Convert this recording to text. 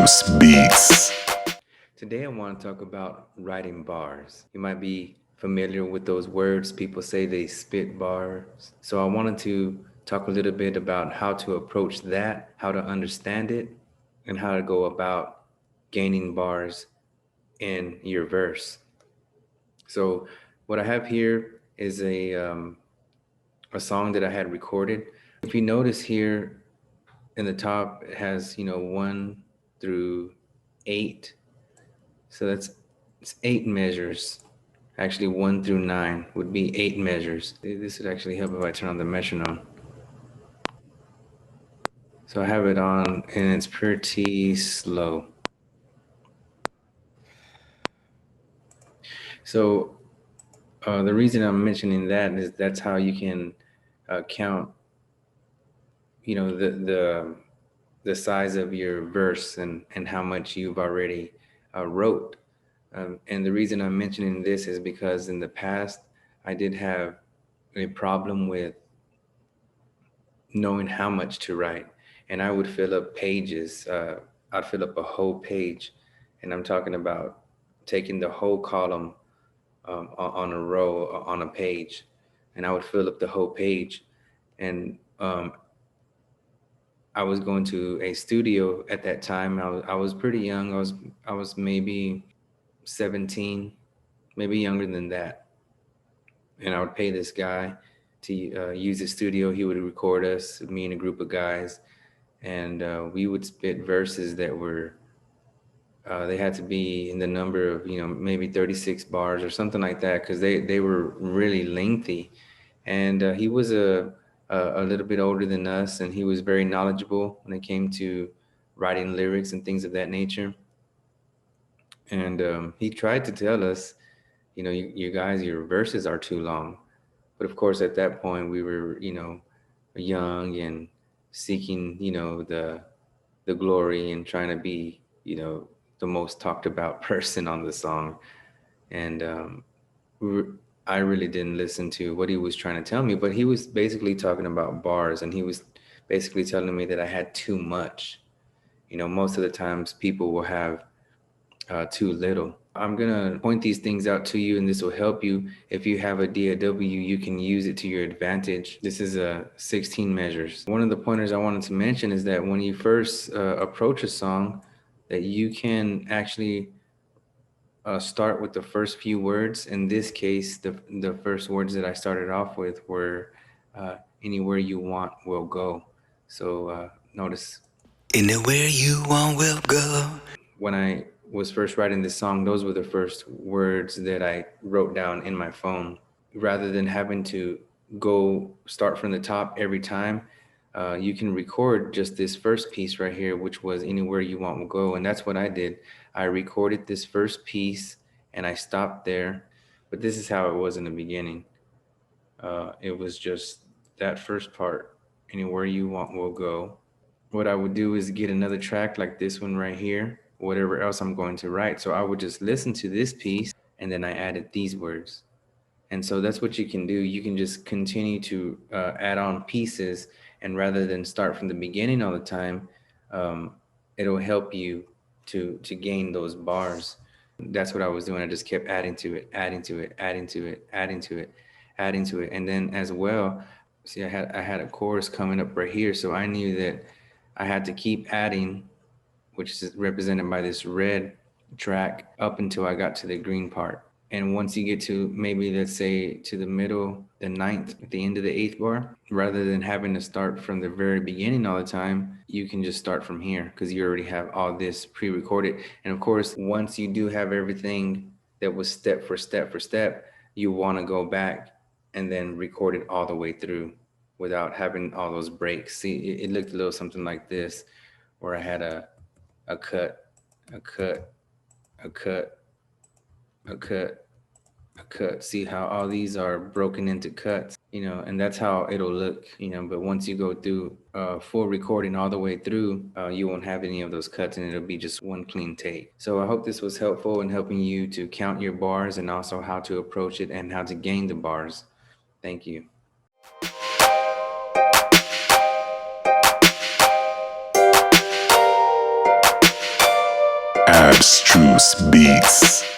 Abstruse Beats. Today, I want to talk about writing bars. You might be familiar with those words. People say they spit bars. So, I wanted to talk a little bit about how to approach that, how to understand it, and how to go about gaining bars in your verse. So, what I have here is a song that I had recorded. If you notice here in the top, it has 1 through 8. So it's 8 measures. Actually, 1 through 9 would be 8 measures. This would actually help if I turn on the metronome. So I have it on, and it's pretty slow. So the reason I'm mentioning that is that's how you can count, the size of your verse and how much you've already wrote. And the reason I'm mentioning this is because in the past I did have a problem with knowing how much to write, and I would fill up pages. I'd fill up a whole page, and I'm talking about taking the whole column on a row on a page, and I would fill up the whole page. And I was going to a studio at that time. I was pretty young. I was maybe 17, maybe younger than that. And I would pay this guy to use the studio. He would record us, me and a group of guys, and we would spit verses that were they had to be in the number of maybe 36 bars or something like that, because they were really lengthy. And he was a little bit older than us, and he was very knowledgeable when it came to writing lyrics and things of that nature. And he tried to tell us, you guys, your verses are too long. But of course, at that point, we were, young and seeking, the glory and trying to be, the most talked about person on the song. And I really didn't listen to what he was trying to tell me, but he was basically talking about bars, and he was basically telling me that I had too much. Most of the times people will have too little. I'm going to point these things out to you, and this will help you. If you have a DAW, you can use it to your advantage. This is a 16 measures. One of the pointers I wanted to mention is that when you first approach a song, that you can actually start with the first few words. In this case, the first words that I started off with were anywhere you want will go. So notice Anywhere you want will go. when I was first writing this song, those were the first words that I wrote down in my phone. Rather than having to go start from the top every time, you can record just this first piece right here, which was anywhere you want will go. And that's what I did. I recorded this first piece and I stopped there. But this is how it was in the beginning. It was just that first part, anywhere you want will go. What I would do is get another track like this one right here, whatever else I'm going to write. So I would just listen to this piece, and then I added these words. And so that's what you can do. You can just continue to add on pieces, and rather than start from the beginning all the time, um, it'll help you to gain those bars. That's what I was doing. I just kept adding to it, adding to it, adding to it, adding to it, adding to it. And then as well, see, I had a chorus coming up right here, so I knew that I had to keep adding, which is represented by this red track, up until I got to the green part. And once you get to maybe, let's say, to the middle, the ninth, at the end of the eighth bar, rather than having to start from the very beginning all the time, you can just start from here because you already have all this pre-recorded. And of course, once you do have everything that was step for step for step, you want to go back and then record it all the way through without having all those breaks. See, it looked a little something like this, where I had a cut, a cut, a cut, a cut, a cut. See how all these are broken into cuts, and that's how it'll look, but once you go through full recording all the way through, you won't have any of those cuts, and it'll be just one clean take. So I hope this was helpful in helping you to count your bars, and also how to approach it and how to gain the bars. Thank you. Abstruse Beats.